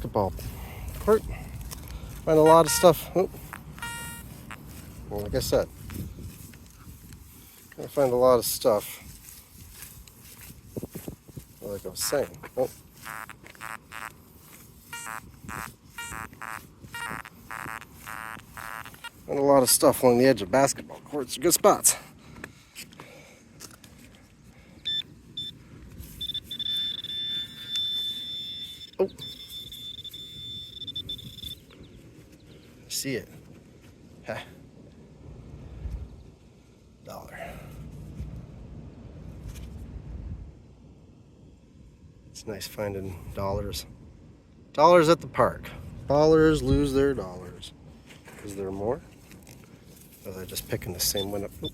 basketball court. Find a lot of stuff. Oh. Well, like I said, I find a lot of stuff. Like I was saying. Oh. And a lot of stuff along the edge of basketball courts. Good spots. Oh. See it. Ha. $1. It's nice finding dollars. Dollars at the park. Dollars lose their dollars. Is there more? Or they're just picking the same one up. Oop.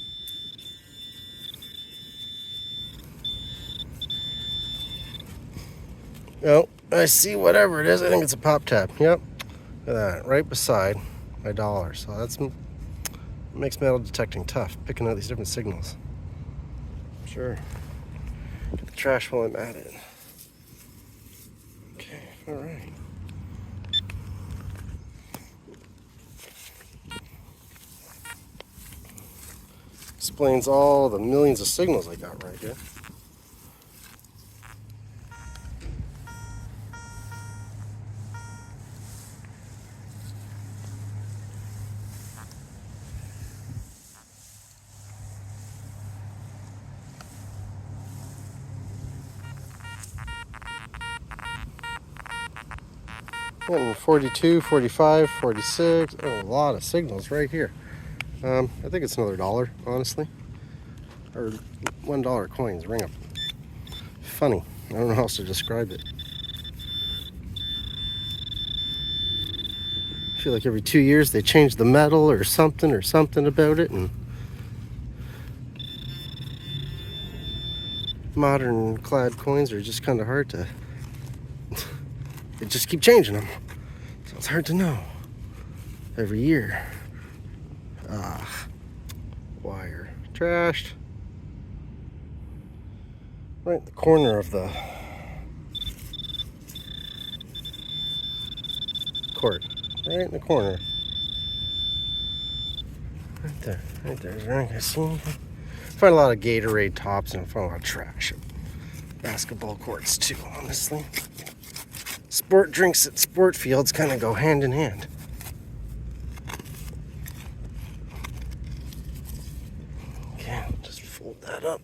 Oh, I see whatever it is. I think it's a pop tab. Yep. Look at that. Right beside my dollar. So that's makes metal detecting tough. Picking out these different signals. Sure. Get the trash while I'm at it. Okay. All right. Explains all the millions of signals I got right here. And 42, 45, 46, oh, a lot of signals right here. I think it's another $1, honestly. Or $1 coins, ring up. Funny. I don't know how else to describe it. I feel like every 2 years they change the metal or something about it, and modern clad coins are just kind of hard to. They just keep changing them, so it's hard to know every year. Wire trashed. Right in the corner of the court. Right in the corner. Right there. Right there. Is there anything I see? I find a lot of Gatorade tops and I find a lot of trash at basketball courts too, honestly. Sport drinks at sport fields kind of go hand in hand. Okay, just fold that up.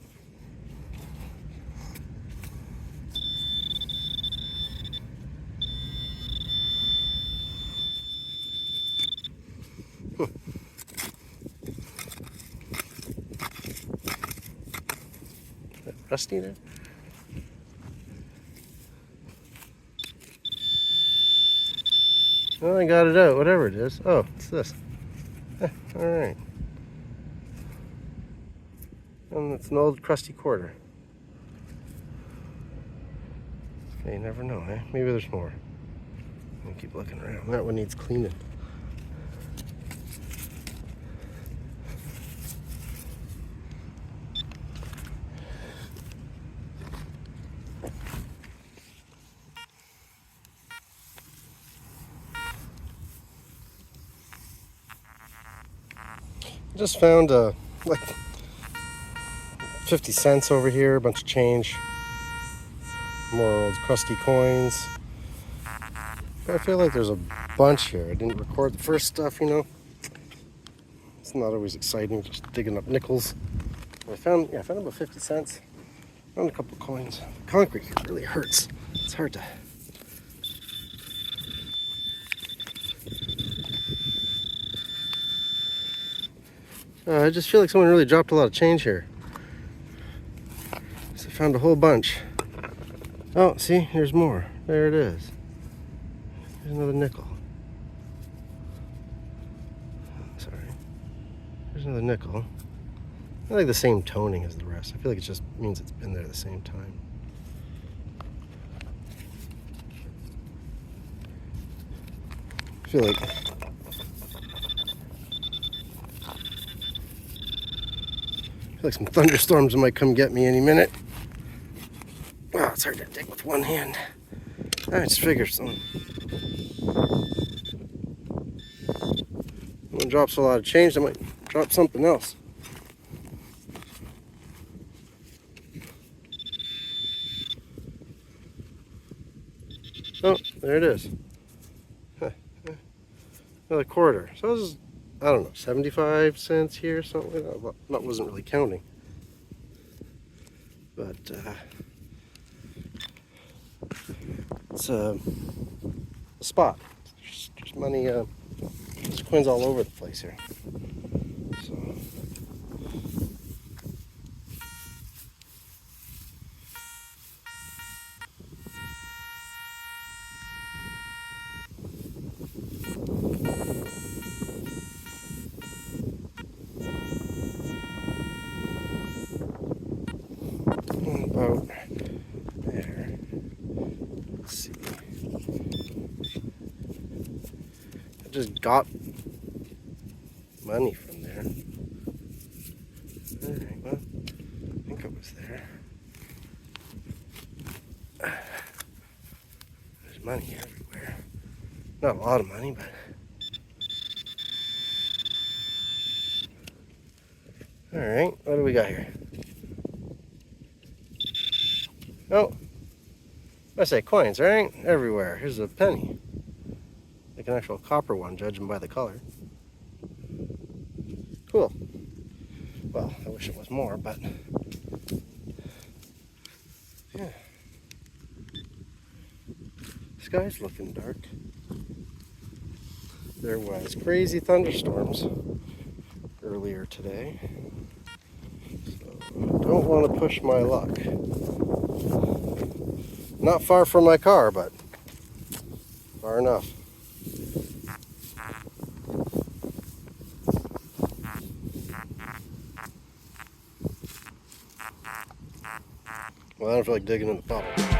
Is that rusty there? Oh, I got it out, whatever it is. Oh, it's this. Alright. And it's an old crusty quarter. Okay, you never know, eh? Maybe there's more. I'll keep looking around. That one needs cleaning. Just found like 50 cents over here, a bunch of change, more old crusty coins. But I feel like there's a bunch here. I didn't record the first stuff, you know. It's not always exciting, just digging up nickels. I found about 50 cents. Found a couple of coins. Concrete here really hurts. It's hard to. I just feel like someone really dropped a lot of change here. So I found a whole bunch. Oh, see, here's more. There it is. Here's another nickel. Sorry. Here's another nickel. I like the same toning as the rest. I feel like it just means it's been there at the same time. I feel like some thunderstorms might come get me any minute. Wow, it's hard to dig with one hand. I just figured someone drops a lot of change, I might drop something else. Oh, there it is. Another quarter. So this is, I don't know, 75 cents here, something like that. Well, that wasn't really counting. But it's a spot. There's money, there's coins all over the place here. So. About there. Let's see. I just got money from there. Alright, well, I think it was there. There's money everywhere. Not a lot of money, but. Alright, what do we got here? Oh, I say coins, right? Everywhere. Here's a penny. Like an actual copper one, judging by the color. Cool. Well, I wish it was more, but yeah. Sky's looking dark. There was crazy thunderstorms earlier today. So I don't want to push my luck. Not far from my car, but far enough. Well, I don't feel like digging in the puddle.